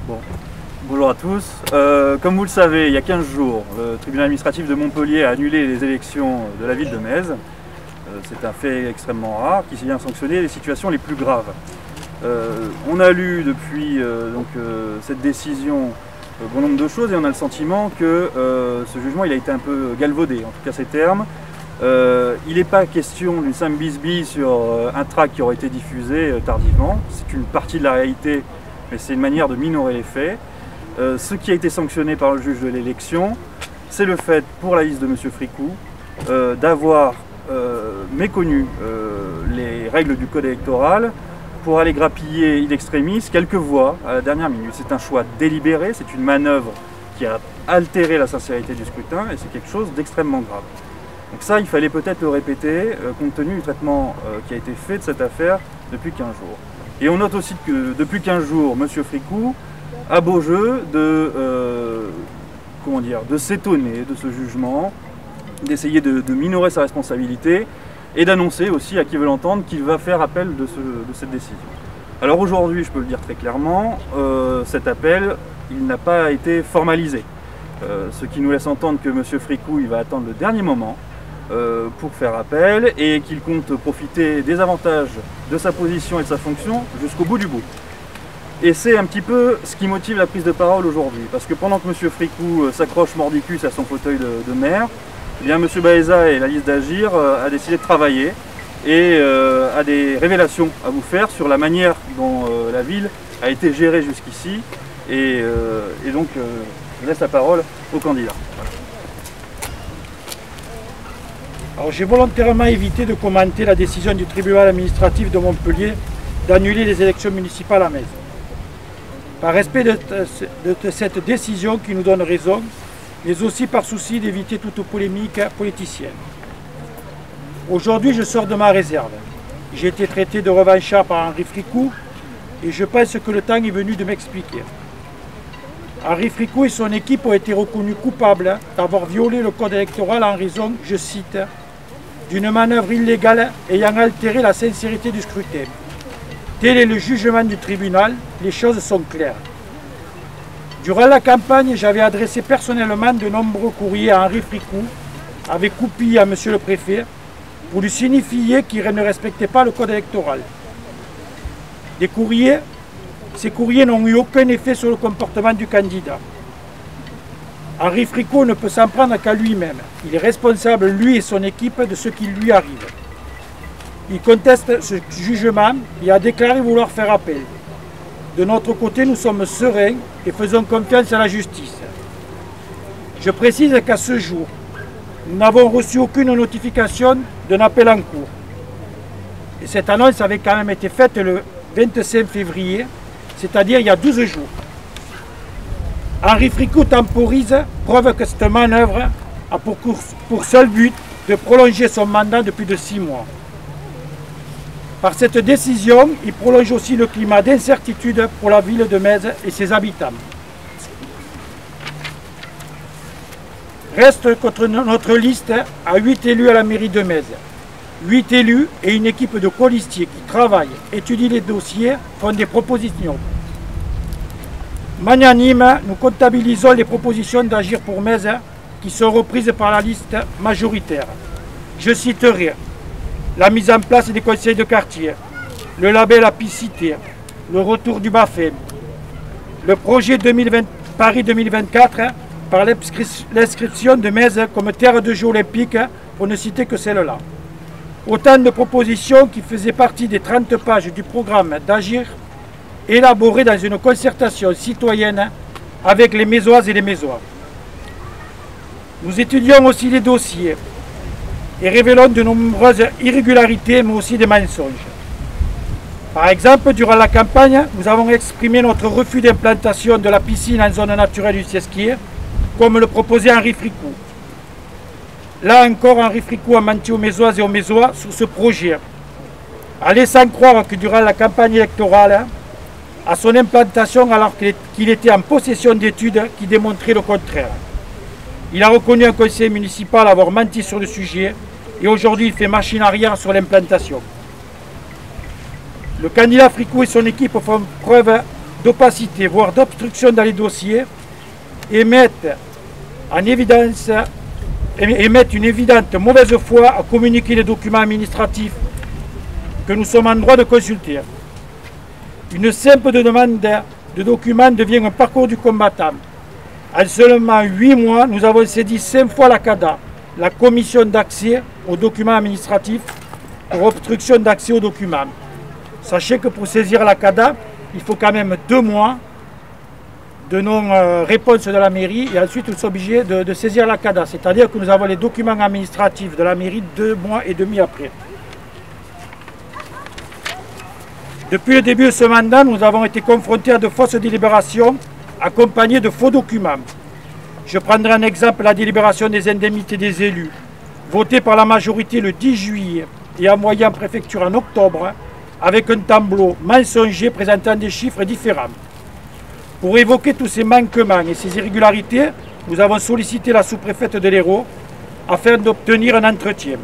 Bon. Bonjour à tous. Comme vous le savez, il y a 15 jours, le tribunal administratif de Montpellier a annulé les élections de la ville de Metz. C'est un fait extrêmement rare qui vient sanctionner les situations les plus graves. On a lu depuis cette décision bon nombre de choses et on a le sentiment que ce jugement il a été un peu galvaudé, en tout cas ces termes. Il n'est pas question d'une simple bisbille sur un tract qui aurait été diffusé tardivement. C'est une partie de la réalité, mais c'est une manière de minorer les faits. Ce qui a été sanctionné par le juge de l'élection, c'est le fait pour la liste de M. Fricou d'avoir méconnu les règles du code électoral pour aller grappiller in extremis quelques voix à la dernière minute. C'est un choix délibéré, c'est une manœuvre qui a altéré la sincérité du scrutin et c'est quelque chose d'extrêmement grave. Donc ça, il fallait peut-être le répéter compte tenu du traitement qui a été fait de cette affaire depuis 15 jours. Et on note aussi que depuis 15 jours, M. Fricou a beau jeu de s'étonner de ce jugement, d'essayer de minorer sa responsabilité et d'annoncer aussi à qui veut l'entendre qu'il va faire appel de cette décision. Alors aujourd'hui, je peux le dire très clairement, cet appel, il n'a pas été formalisé. Ce qui nous laisse entendre que M. Fricou il va attendre le dernier moment pour faire appel et qu'il compte profiter des avantages de sa position et de sa fonction jusqu'au bout du bout. Et c'est un petit peu ce qui motive la prise de parole aujourd'hui, parce que pendant que M. Fricou s'accroche mordicus à son fauteuil de maire, eh bien, M. Baeza et la liste d'Agir a décidé de travailler et a des révélations à vous faire sur la manière dont la ville a été gérée jusqu'ici. Et donc, je laisse la parole au candidat. Voilà. Alors, j'ai volontairement évité de commenter la décision du tribunal administratif de Montpellier d'annuler les élections municipales à Metz. Par respect de cette décision qui nous donne raison, mais aussi par souci d'éviter toute polémique politicienne. Aujourd'hui, je sors de ma réserve. J'ai été traité de revanchard par Henri Fricou et je pense que le temps est venu de m'expliquer. Henri Fricou et son équipe ont été reconnus coupables d'avoir violé le code électoral en raison, je cite, d'une manœuvre illégale ayant altéré la sincérité du scrutin. Tel est le jugement du tribunal, les choses sont claires. Durant la campagne, j'avais adressé personnellement de nombreux courriers à Henri Fricou, avec copie à M. le préfet, pour lui signifier qu'il ne respectait pas le code électoral. Ces courriers n'ont eu aucun effet sur le comportement du candidat. Henri Fricou ne peut s'en prendre qu'à lui-même. Il est responsable, lui et son équipe, de ce qui lui arrive. Il conteste ce jugement et a déclaré vouloir faire appel. De notre côté, nous sommes sereins et faisons confiance à la justice. Je précise qu'à ce jour, nous n'avons reçu aucune notification d'un appel en cours. Et cette annonce avait quand même été faite le 25 février, c'est-à-dire il y a 12 jours. Henri Fricou temporise, preuve que cette manœuvre a pour seul but de prolonger son mandat depuis de 6 mois. Par cette décision, il prolonge aussi le climat d'incertitude pour la ville de Metz et ses habitants. Reste contre notre liste à 8 élus à la mairie de Metz. 8 élus et une équipe de colistiers qui travaillent, étudient les dossiers, font des propositions. Magnanime, nous comptabilisons les propositions d'Agir pour Metz qui sont reprises par la liste majoritaire. Je citerai la mise en place des conseils de quartier, le label Apicité, le retour du BAFEM, le projet Paris 2024 par l'inscription de Metz comme terre de jeux olympiques, pour ne citer que celle-là. Autant de propositions qui faisaient partie des 30 pages du programme d'Agir, élaboré dans une concertation citoyenne avec les Mézoises et les Mézois. Nous étudions aussi les dossiers et révélons de nombreuses irrégularités, mais aussi des mensonges. Par exemple, durant la campagne, nous avons exprimé notre refus d'implantation de la piscine en zone naturelle du Sesquier, comme le proposait Henri Fricou. Là encore, Henri Fricou a menti aux Mézoises et aux Mézois sur ce projet, en laissant croire que durant la campagne électorale, à son implantation alors qu'il était en possession d'études qui démontraient le contraire. Il a reconnu un conseil municipal avoir menti sur le sujet et aujourd'hui il fait machine arrière sur l'implantation. Le candidat Fricou et son équipe font preuve d'opacité, voire d'obstruction dans les dossiers, et mettent une évidente mauvaise foi à communiquer les documents administratifs que nous sommes en droit de consulter. Une simple demande de documents devient un parcours du combattant. En seulement 8 mois, nous avons saisi 5 fois la CADA, la commission d'accès aux documents administratifs, pour obstruction d'accès aux documents. Sachez que pour saisir la CADA, il faut quand même 2 mois de non-réponse de la mairie et ensuite nous sommes obligés de saisir la CADA. C'est-à-dire que nous avons les documents administratifs de la mairie 2 mois et demi après. Depuis le début de ce mandat, nous avons été confrontés à de fausses délibérations accompagnées de faux documents. Je prendrai un exemple, la délibération des indemnités des élus, votée par la majorité le 10 juillet et envoyée en préfecture en octobre, avec un tableau mensonger présentant des chiffres différents. Pour évoquer tous ces manquements et ces irrégularités, nous avons sollicité la sous-préfète de l'Hérault afin d'obtenir un entretien.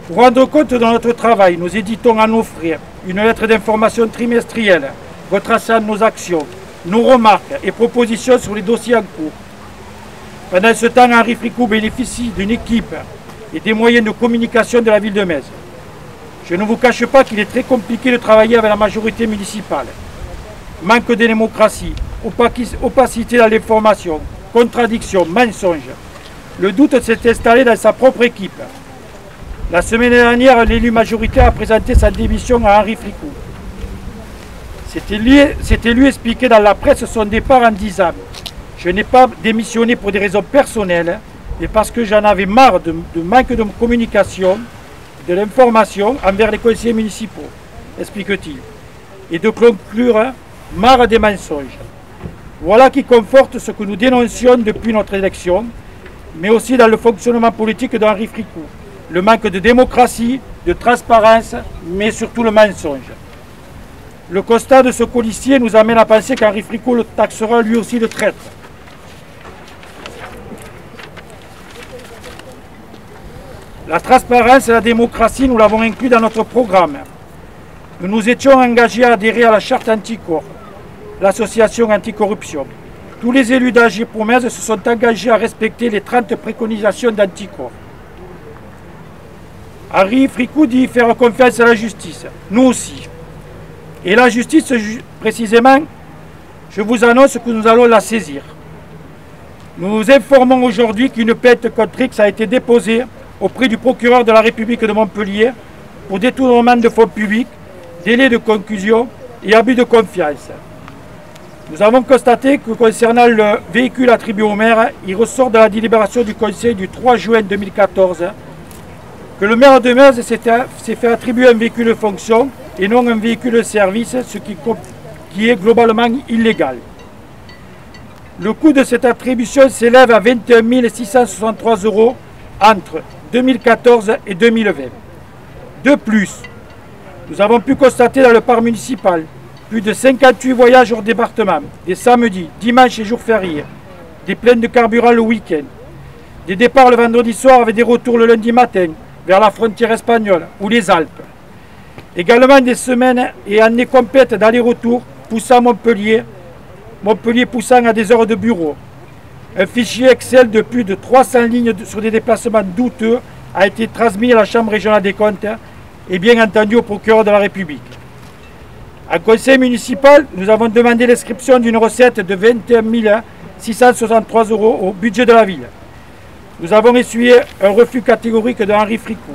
Pour rendre compte de notre travail, nous éditons à nos frais une lettre d'information trimestrielle retraçant nos actions, nos remarques et propositions sur les dossiers en cours. Pendant ce temps, Henri Fricou bénéficie d'une équipe et des moyens de communication de la ville de Metz. Je ne vous cache pas qu'il est très compliqué de travailler avec la majorité municipale. Manque de démocratie, opacité dans l'information, contradiction, mensonge. Le doute s'est installé dans sa propre équipe. La semaine dernière, l'élu majoritaire a présenté sa démission à Henri Fricou. C'était lui expliquer dans la presse son départ en disant « Je n'ai pas démissionné pour des raisons personnelles, mais parce que j'en avais marre de manque de communication, de l'information envers les conseillers municipaux, explique-t-il. Et de conclure, marre des mensonges. Voilà qui conforte ce que nous dénoncions depuis notre élection, mais aussi dans le fonctionnement politique d'Henri Fricou. Le manque de démocratie, de transparence, mais surtout le mensonge. Le constat de ce policier nous amène à penser qu'Henri Fricou le taxera lui aussi de traître. La transparence et la démocratie, nous l'avons inclus dans notre programme. Nous nous étions engagés à adhérer à la charte Anticorps, l'association anticorruption. Tous les élus d'Agir pour Metz se sont engagés à respecter les 30 préconisations d'Anticorps. Henri Fricou dit faire confiance à la justice. Nous aussi. Et la justice, précisément, je vous annonce que nous allons la saisir. Nous nous informons aujourd'hui qu'une plainte contre X a été déposée auprès du procureur de la République de Montpellier pour détournement de fonds publics, délai de conclusion et abus de confiance. Nous avons constaté que concernant le véhicule attribué au maire, il ressort de la délibération du Conseil du 3 juin 2014 que le maire de Metz s'est fait attribuer un véhicule de fonction et non un véhicule de service, ce qui est globalement illégal. Le coût de cette attribution s'élève à 21 663 € entre 2014 et 2020. De plus, nous avons pu constater dans le parc municipal plus de 58 voyages hors département, des samedis, dimanches et jours fériés, des pleines de carburant le week-end, des départs le vendredi soir avec des retours le lundi matin vers la frontière espagnole ou les Alpes. Également des semaines et années complètes d'aller-retour poussant Montpellier poussant à des heures de bureau. Un fichier Excel de plus de 300 lignes sur des déplacements douteux a été transmis à la Chambre régionale des comptes et bien entendu au procureur de la République. En conseil municipal, nous avons demandé l'inscription d'une recette de 21 663 € au budget de la ville. Nous avons essuyé un refus catégorique de Henri Fricou.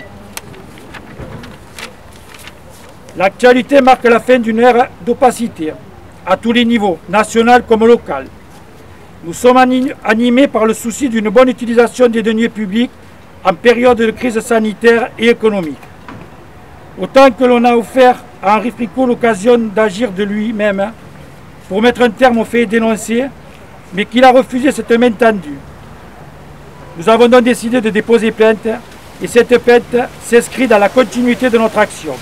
L'actualité marque la fin d'une ère d'opacité, à tous les niveaux, national comme local. Nous sommes animés par le souci d'une bonne utilisation des deniers publics en période de crise sanitaire et économique. Autant que l'on a offert à Henri Fricou l'occasion d'agir de lui-même pour mettre un terme aux faits dénoncés, mais qu'il a refusé cette main tendue. Nous avons donc décidé de déposer plainte et cette plainte s'inscrit dans la continuité de notre action.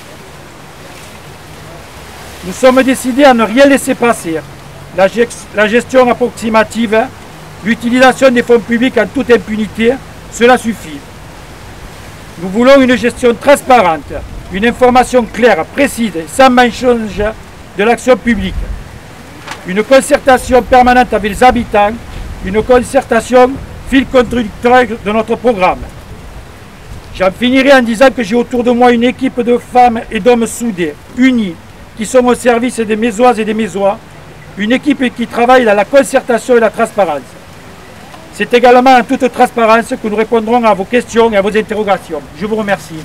Nous sommes décidés à ne rien laisser passer. La gestion approximative, l'utilisation des fonds publics en toute impunité, cela suffit. Nous voulons une gestion transparente, une information claire, précise, sans mensonge de l'action publique. une concertation permanente avec les habitants, une concertation fil conducteur de notre programme. J'en finirai en disant que j'ai autour de moi une équipe de femmes et d'hommes soudés, unis, qui sont au service des Mésoises et des Mésois, une équipe qui travaille dans la concertation et la transparence. C'est également en toute transparence que nous répondrons à vos questions et à vos interrogations. Je vous remercie.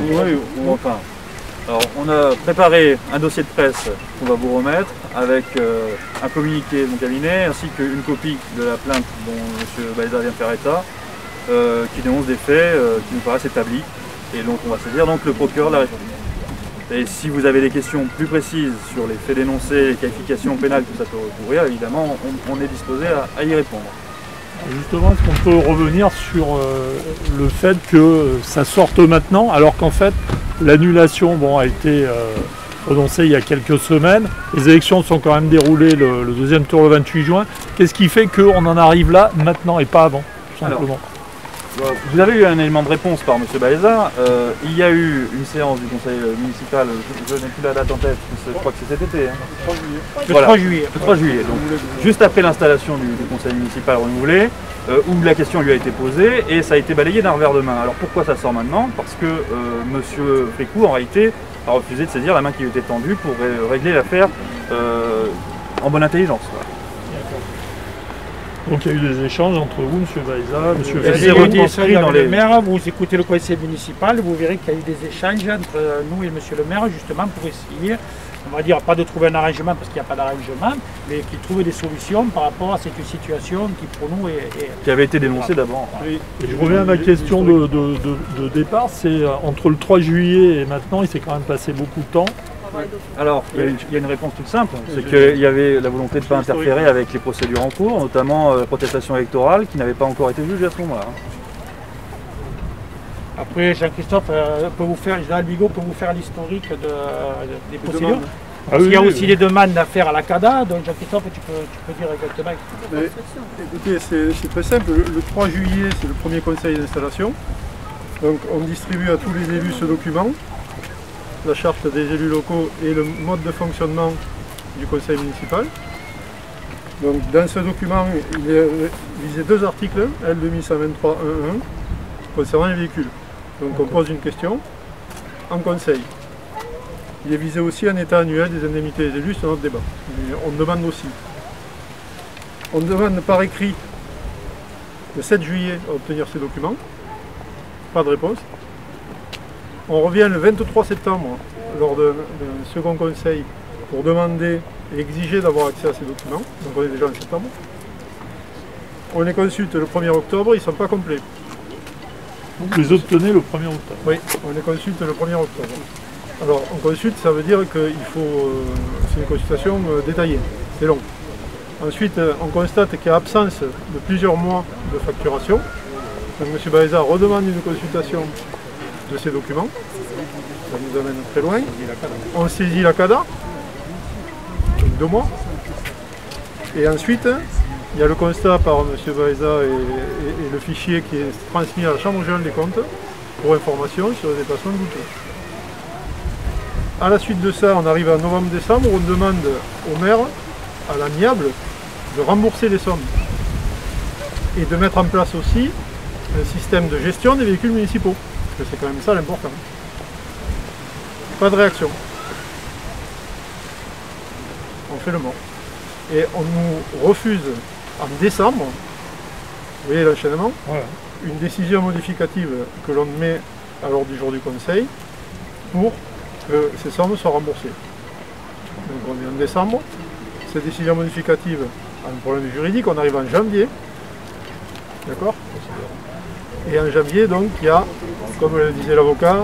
Oui, enfin. Alors, on a préparé un dossier de presse qu'on va vous remettre avec un communiqué de mon cabinet ainsi qu'une copie de la plainte dont M. Baeza vient de faire état qui dénonce des faits qui nous paraissent établis et donc on va saisir donc le procureur de la République. Et si vous avez des questions plus précises sur les faits dénoncés, les qualifications pénales que ça peut recouvrir, évidemment on est disposé à y répondre. Justement, est-ce qu'on peut revenir sur le fait que ça sorte maintenant, alors qu'en fait, l'annulation a été prononcée il y a quelques semaines, les élections sont quand même déroulées le deuxième tour le 28 juin. Qu'est-ce qui fait qu'on en arrive là maintenant et pas avant, tout simplement? Vous avez eu un élément de réponse par M. Baeza. Il y a eu une séance du conseil municipal, je n'ai plus la date en tête, je crois que c'est cet été. Hein. Le 3 juillet. Le 3 juillet, donc juste après l'installation du conseil municipal renouvelé, où la question lui a été posée et ça a été balayé d'un revers de main. Alors pourquoi ça sort maintenant? Parce que M. Fricou, en réalité, a refusé de saisir la main qui lui était tendue pour régler l'affaire en bonne intelligence. Voilà. Donc il y a eu des échanges entre vous, M. Baeza, M. Fricou. Le maire, vous écoutez le conseil municipal, vous verrez qu'il y a eu des échanges entre nous et M. le maire, justement pour essayer, on va dire, pas de trouver un arrangement parce qu'il n'y a pas d'arrangement, mais qui trouve des solutions par rapport à cette situation qui pour nous est qui avait été dénoncée d'abord. Oui. Et je reviens à ma question de départ, c'est entre le 3 juillet et maintenant, il s'est quand même passé beaucoup de temps. Alors, il y a une réponse toute simple, c'est qu'il y avait la volonté de ne pas interférer avec les procédures en cours, notamment la protestation électorale qui n'avait pas encore été jugée à ce moment-là. Après, Jean-Christophe peut vous faire, Général Bigot peut vous faire l'historique des procédures. Il y a aussi des demandes à faire à la CADA, donc Jean-Christophe, tu peux dire exactement. Écoutez, c'est très simple. Le 3 juillet, c'est le premier conseil d'installation. Donc on distribue à tous les élus ce document, la charte des élus locaux et le mode de fonctionnement du conseil municipal. Donc dans ce document, il est visé 2 articles, L2123.1.1, concernant les véhicules. Donc on pose une question en conseil. Il est visé aussi un état annuel des indemnités des élus sur notre débat. Mais on demande aussi. On demande par écrit le 7 juillet à obtenir ces documents. Pas de réponse. On revient le 23 septembre lors d'un second conseil pour demander et exiger d'avoir accès à ces documents. Donc on est déjà en septembre. On les consulte le 1er octobre, ils ne sont pas complets. Vous les obtenez le 1er octobre? Oui, on les consulte le 1er octobre. Alors on consulte, ça veut dire qu'il faut... c'est une consultation détaillée, c'est long. Ensuite, on constate qu'il y a absence de plusieurs mois de facturation. Donc M. Baeza redemande une consultation de ces documents. Ça nous amène très loin. On saisit la CADA, donc 2 mois. Et ensuite, il y a le constat par M. Baeza et le fichier qui est transmis à la Chambre régionale des comptes pour information sur les déplacements de boutons. À la suite de ça, on arrive en novembre-décembre, on demande au maire, à l'amiable, de rembourser les sommes et de mettre en place aussi un système de gestion des véhicules municipaux. Parce que c'est quand même ça l'important. Pas de réaction. On fait le mort. Et on nous refuse en décembre, vous voyez l'enchaînement, une décision modificative que l'on met à l'ordre du jour du conseil pour que ces sommes soient remboursées. Donc on est en décembre, cette décision modificative a un problème juridique, on arrive en janvier, d'accord? Et en janvier, donc, il y a, comme le disait l'avocat,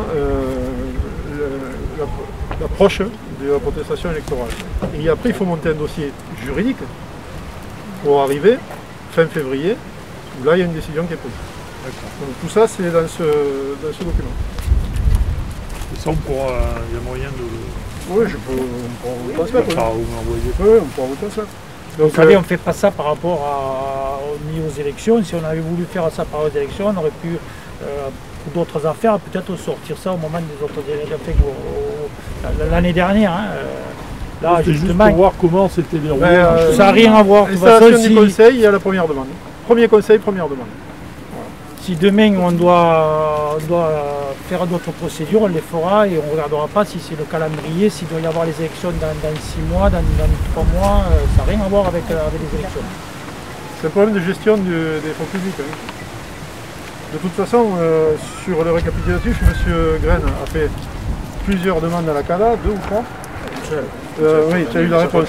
l'approche de la protestation électorale. Et après, il faut monter un dossier juridique pour arriver fin février, où là, il y a une décision qui est prise. Donc tout ça, c'est dans ce document. Et ça, il y a moyen de... Oui, on pourra vous le transmettre. Vous m'envoyez. Oui, on pourra vous transmettre. Vous savez, on ne fait pas ça par rapport ni aux élections. Si on avait voulu faire ça par rapport aux élections, on aurait pu, pour d'autres affaires, peut-être sortir ça au moment des autres élections, l'année dernière. Hein. Là, c'est juste pour voir comment c'était déroulé. Ça n'a rien à voir. L'installation du conseil, il y a la première demande. Premier conseil, première demande. Si demain on doit faire d'autres procédures, on les fera et on ne regardera pas si c'est le calendrier, s'il doit y avoir les élections dans 6 mois, dans 3 mois, ça n'a rien à voir avec les élections. C'est un problème de gestion des fonds publics. Hein. De toute façon, sur le récapitulatif, M. Graine a fait plusieurs demandes à la CADA, 2 ou 3. Oui, tu as eu la réponse.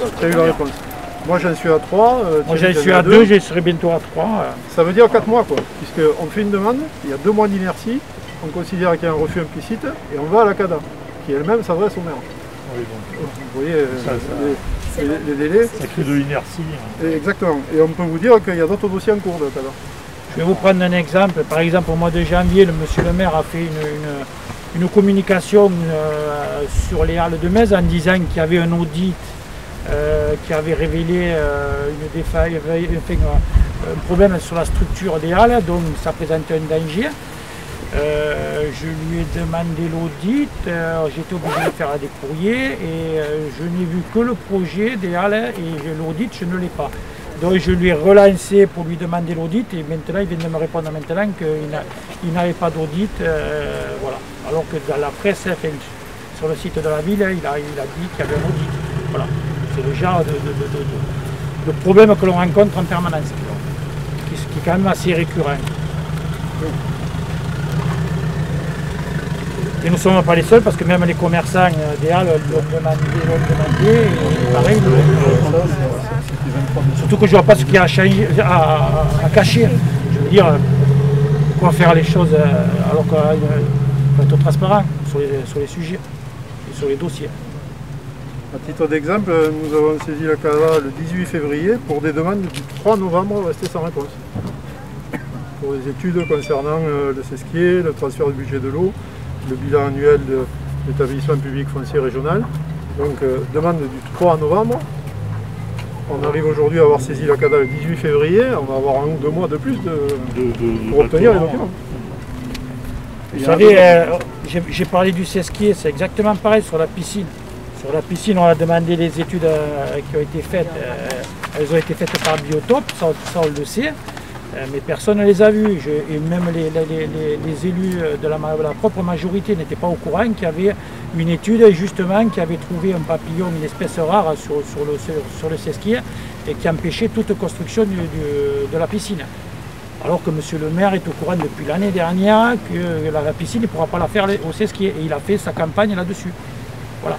Moi j'en suis à 3. Moi j'en suis à 2, je serai bientôt à 3. Ça veut dire 4 mois quoi, puisqu'on fait une demande, il y a 2 mois d'inertie, on considère qu'il y a un refus implicite et on va à la CADA, qui elle-même s'adresse au maire. Oui, donc, vous voyez les délais. Ça crée de l'inertie. Exactement. Et on peut vous dire qu'il y a d'autres dossiers en cours de la CADA. Je vais vous prendre un exemple. Par exemple, au mois de janvier, monsieur le maire a fait une communication sur les halles de Metz en disant qu'il y avait un audit qui avait révélé un problème sur la structure des halles, donc ça présentait un danger. Je lui ai demandé l'audit, j'étais obligé de faire des courriers et je n'ai vu que le projet des halles et l'audit je ne l'ai pas. Donc je lui ai relancé pour lui demander l'audit et maintenant il vient de me répondre qu'il n'avait pas d'audit. Voilà. Alors que dans la presse, sur le site de la ville, il a dit qu'il y avait un audit. Voilà. C'est le genre de problème que l'on rencontre en permanence, qui est quand même assez récurrent. Et nous ne sommes pas les seuls parce que même les commerçants des halles l'ont demandé et pareil. Surtout que je ne vois pas ce qu'il y a à cacher. Je veux dire, quoi faire les choses alors qu'il faut être transparent sur les sujets et sur les dossiers. À titre d'exemple, nous avons saisi la CADA le 18 février pour des demandes du 3 novembre restées sans réponse. Pour les études concernant le Sesquier, le transfert du budget de l'eau, le bilan annuel de l'établissement public foncier régional. Donc demande du 3 novembre. On arrive aujourd'hui à avoir saisi la CADA le 18 février, on va avoir 1 ou 2 mois de plus pour obtenir les documents. Vous savez, j'ai parlé du Sesquier, c'est exactement pareil sur la piscine. Sur la piscine, on a demandé les études qui ont été faites, elles ont été faites par Biotope, ça on le sait, mais personne ne les a vues. Et même les élus de la propre majorité n'étaient pas au courant qu'il y avait une étude justement qui avait trouvé un papillon, une espèce rare sur le Sesquier et qui empêchait toute construction de la piscine. Alors que monsieur le maire est au courant depuis l'année dernière que la piscine ne pourra pas la faire au Sesquier et il a fait sa campagne là-dessus. Voilà.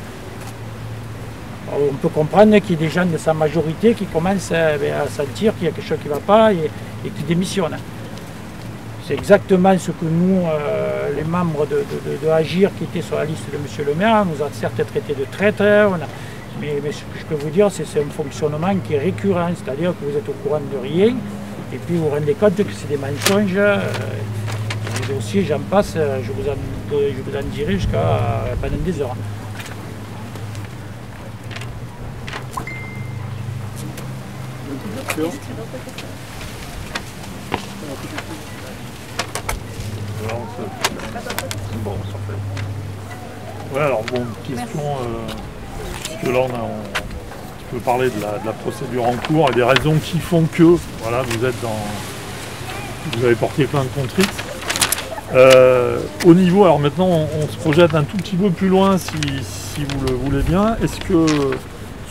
Alors, on peut comprendre qu'il y ait des gens de sa majorité qui commencent à sentir qu'il y a quelque chose qui ne va pas et qui démissionnent. C'est exactement ce que nous, les membres de Agir qui étaient sur la liste de monsieur le maire, nous a certes traité de traîtres, mais ce que je peux vous dire, c'est un fonctionnement qui est récurrent, c'est-à-dire que vous êtes au courant de rien et puis vous vous rendez compte que c'est des mensonges. Les dossiers, j'en passe, je vous en dirai jusqu'à pendant des heures. Ouais, alors bon, question, parce que là on a un petit peu parlé de la procédure en cours et des raisons qui font que voilà, vous avez porté plainte contre X. Au niveau, alors maintenant on se projette un tout petit peu plus loin si vous le voulez bien. Est-ce que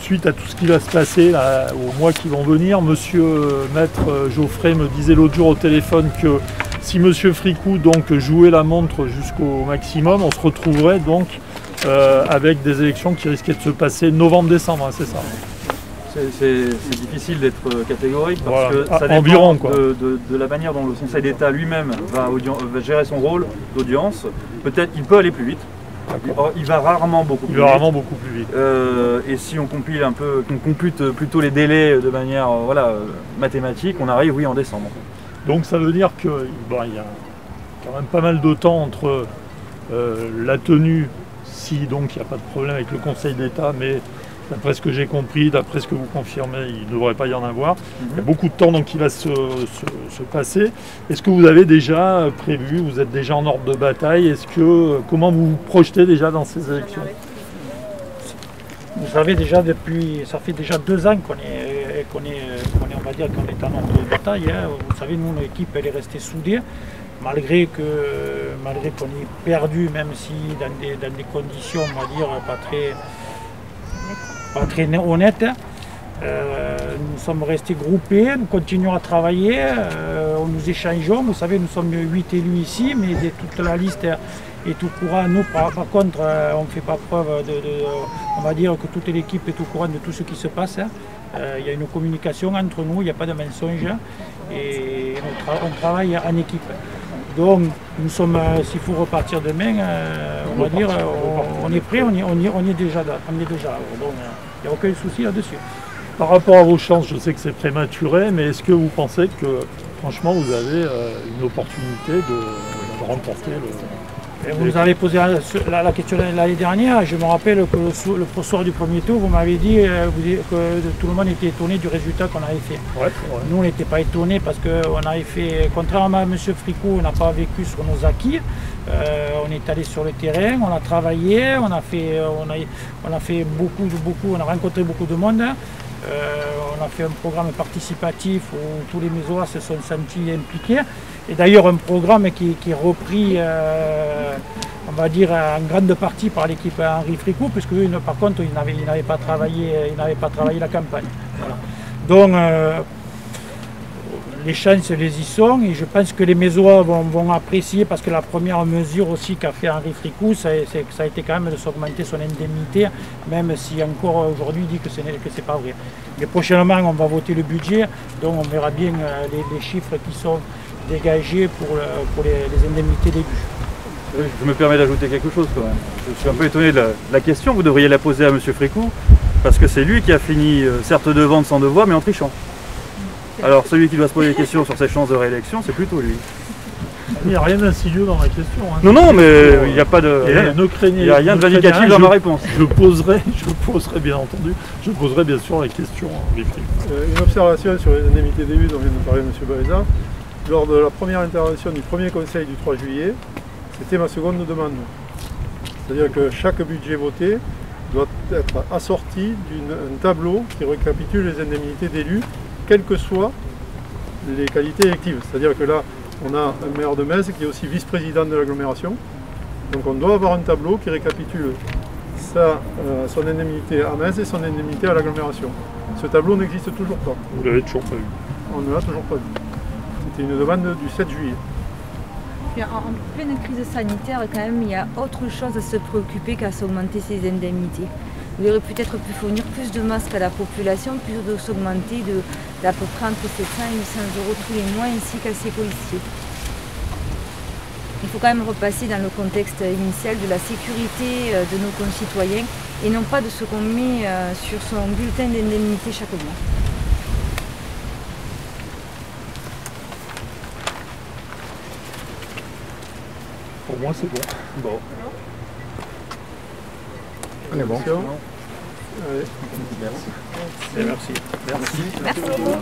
suite à tout ce qui va se passer là, aux mois qui vont venir, monsieur Maître Geoffrey me disait l'autre jour au téléphone que si monsieur Fricou donc jouait la montre jusqu'au maximum, on se retrouverait donc avec des élections qui risquaient de se passer novembre-décembre, hein, c'est ça? C'est difficile d'être catégorique parce voilà. que ça Environ, dépend de la manière dont le Conseil d'État lui-même va gérer son rôle d'audience. Peut-être qu'il peut aller plus vite. Il va rarement beaucoup plus vite. Et si on compute plutôt les délais de manière mathématique, on arrive en décembre. Donc ça veut dire qu'il y a quand même pas mal de temps entre la tenue, si donc il n'y a pas de problème avec le Conseil d'État, mais D'après ce que j'ai compris, d'après ce que vous confirmez, il ne devrait pas y en avoir. Il y a beaucoup de temps donc, qui va se passer. Est-ce que vous avez déjà prévu, vous êtes déjà en ordre de bataille, comment vous vous projetez déjà dans ces élections? Vous savez déjà ça fait déjà 2 ans qu'on est on va dire qu'on est en ordre de bataille. Hein. Vous savez, nous, l'équipe, elle est restée soudée, malgré qu'on est perdu, même si dans des conditions, on va dire, pas très honnêtes. Nous sommes restés groupés, nous continuons à travailler, nous échangeons. Vous savez, nous sommes 8 élus ici, mais toute la liste est au courant. Nous, par contre, on ne fait pas preuve on va dire que toute l'équipe est au courant de tout ce qui se passe. Hein. Il y a une communication entre nous, il n'y a pas de mensonge et on travaille en équipe. Donc, nous sommes, s'il faut repartir demain, on va dire, on est prêt, on est déjà là. Donc, il n'y a aucun souci là-dessus. Par rapport à vos chances, je sais que c'est prématuré, mais est-ce que vous pensez que, franchement, vous avez une opportunité de remporter Vous avez posé la question l'année dernière. Je me rappelle que le soir du premier tour, vous m'avez dit que tout le monde était étonné du résultat qu'on avait fait. Ouais. Nous, on n'était pas étonnés parce qu'on avait fait, contrairement à M. Fricot, on n'a pas vécu sur nos acquis. On est allé sur le terrain, on a travaillé, on a fait beaucoup, on a rencontré beaucoup de monde. On a fait un programme participatif où tous les Mésois se sont sentis impliqués. Et d'ailleurs un programme qui est repris, on va dire, en grande partie par l'équipe Henri Fricot, puisque eux, par contre, ils n'avaient pas travaillé la campagne. Voilà. Donc les chances les y sont et je pense que les Mésois vont apprécier parce que la première mesure aussi qu'a fait Henri Fricot, ça a été quand même de s'augmenter son indemnité, même si encore aujourd'hui il dit que c'est pas vrai. Mais prochainement on va voter le budget, donc on verra bien les chiffres qui sont dégagés pour les indemnités d'élus. Je me permets d'ajouter quelque chose quand même. Je suis un peu étonné de la question, vous devriez la poser à M. Fricot, parce que c'est lui qui a fini, certes devant de 102 voix, mais en trichant. Alors celui qui doit se poser des questions sur ses chances de réélection, c'est plutôt lui. Il n'y a rien d'insidieux dans ma question. Hein. Non, mais il n'y a pas de. Il n'y a rien de vindicatif dans ma réponse. Je poserai bien entendu, bien sûr la question. Une observation sur les indemnités d'élus dont vient de parler M. Baeza. Lors de la première intervention du premier conseil du 3 juillet, c'était ma seconde demande. C'est-à-dire que chaque budget voté doit être assorti d'un tableau qui récapitule les indemnités d'élus, quelles que soient les qualités électives. C'est-à-dire que là, on a un maire de Metz qui est aussi vice-président de l'agglomération. Donc on doit avoir un tableau qui récapitule son indemnité à Metz et son indemnité à l'agglomération. Ce tableau n'existe toujours pas. Vous l'avez toujours pas vu? On ne l'a toujours pas vu. C'était une demande du 7 juillet. En pleine crise sanitaire, quand même, il y a autre chose à se préoccuper qu'à s'augmenter ces indemnités. Vous aurez peut-être pu fournir plus de masques à la population, plus de s'augmenter d'à peu près entre 700 et 800 euros tous les mois, ainsi qu'à ses policiers. Il faut quand même repasser dans le contexte initial de la sécurité de nos concitoyens et non pas de ce qu'on met sur son bulletin d'indemnité chaque mois. Pour moi, c'est bon. Bon. On est bon. Allez. Merci. Merci beaucoup.